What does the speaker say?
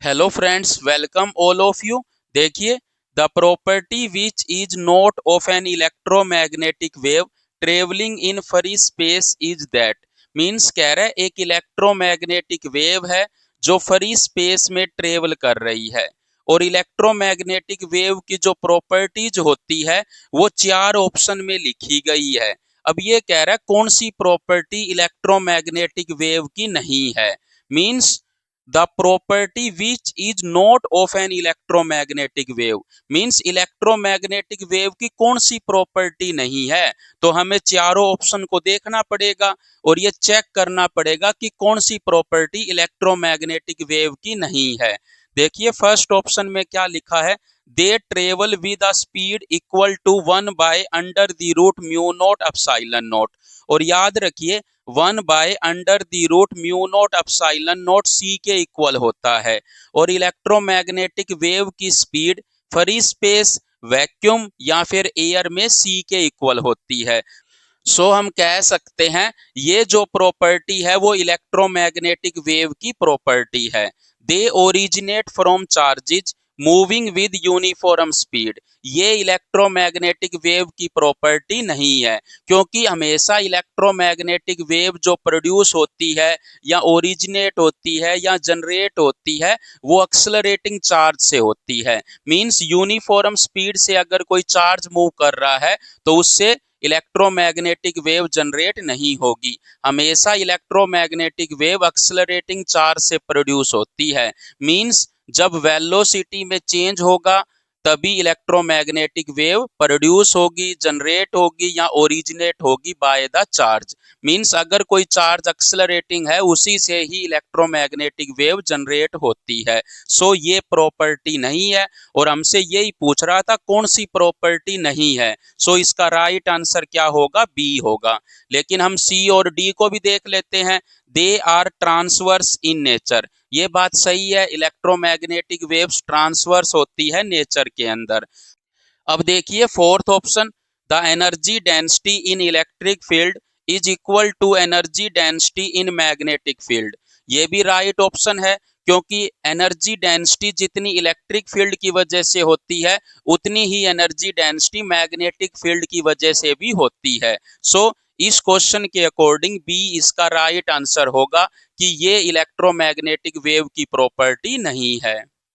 Hello friends, welcome all of you. देखिए, the property which is not of an electromagnetic wave travelling in free space is that. Means कह रहा है एक electromagnetic wave है जो free space में travel कर रही है। और इलेक्ट्रोमैग्नेटिक वेव की जो प्रॉपर्टीज होती है वो चार ऑप्शन में लिखी गई है। अब ये कह रहा है कौन सी प्रॉपर्टी इलेक्ट्रोमैग्नेटिक वेव की नहीं है। Means the property which is not of an electromagnetic wave. Means electromagnetic wave की कौन सी प्रॉपर्टी नहीं है। तो हमें चारों ऑप्शन को देखना पड़ेगा और ये चेक करना पड़ेगा कि कौन सी प्रॉपर्टी इलेक्ट्रोमैग्नेटिक वेव की नहीं है। देखिए, फर्स्ट ऑप्शन में क्या लिखा है, they travel with a speed equal to 1/√μ0 epsilon naught. और याद रखिए 1/√μ0 एप्सिलॉन नॉट सी के इक्वल होता है। और इलेक्ट्रोमैग्नेटिक वेव की स्पीड फ्री स्पेस, वैक्यूम या फिर एयर में सी के इक्वल होती है। सो हम कह सकते हैं ये जो प्रॉपर्टी है वो इलेक्ट्रोमैग्नेटिक वेव की प्रॉपर्टी है। They originate from charges moving with uniform speed. ये इलेक्ट्रोमैग्नेटिक वेव की प्रॉपर्टी नहीं है, क्योंकि हमेशा इलेक्ट्रोमैग्नेटिक वेव जो प्रोड्यूस होती है या ओरिजिनेट होती है या जनरेट होती है वो एक्सेलरेटिंग चार्ज से होती है। मींस यूनिफॉर्म स्पीड से अगर कोई चार्ज मूव कर रहा है तो उससे इलेक्ट्रोमैग्नेटिक वेव जनरेट नहीं होगी। हमेशा इलेक्ट्रोमैग्नेटिक वेव एक्सेलरेटिंग चार्ज से प्रोड्यूस होती है। मींस जब वेलोसिटी में चेंज होगा तभी इलेक्ट्रोमैग्नेटिक वेव प्रोड्यूस होगी, जनरेट होगी या ओरिजिनेट होगी बाय द चार्ज। मींस अगर कोई चार्ज एक्सेलरेटिंग है उसी से ही इलेक्ट्रोमैग्नेटिक वेव जनरेट होती है। सो ये प्रॉपर्टी नहीं है। और हमसे यही पूछ रहा था कौन सी प्रॉपर्टी नहीं है। सो इसका राइट आंसर क्या होगा, बी होगा। लेकिन हम सी और डी को भी देख लेते हैं। They are transverse in nature. ये बात सही है, इलेक्ट्रोमैग्नेटिक वेव्स ट्रांसवर्स होती है नेचर के अंदर। अब देखिए fourth option, the energy density in electric field is equal to energy density in magnetic field. ये भी राइट ऑप्शन है, क्योंकि एनर्जी डेंसिटी जितनी इलेक्ट्रिक फील्ड की वजह से होती है उतनी ही एनर्जी डेंसिटी मैग्नेटिक फील्ड की वजह से भी होती है। सो इस क्वेश्चन के अकॉर्डिंग बी इसका राइट आंसर होगा कि ये इलेक्ट्रोमैग्नेटिक वेव की प्रॉपर्टी नहीं है।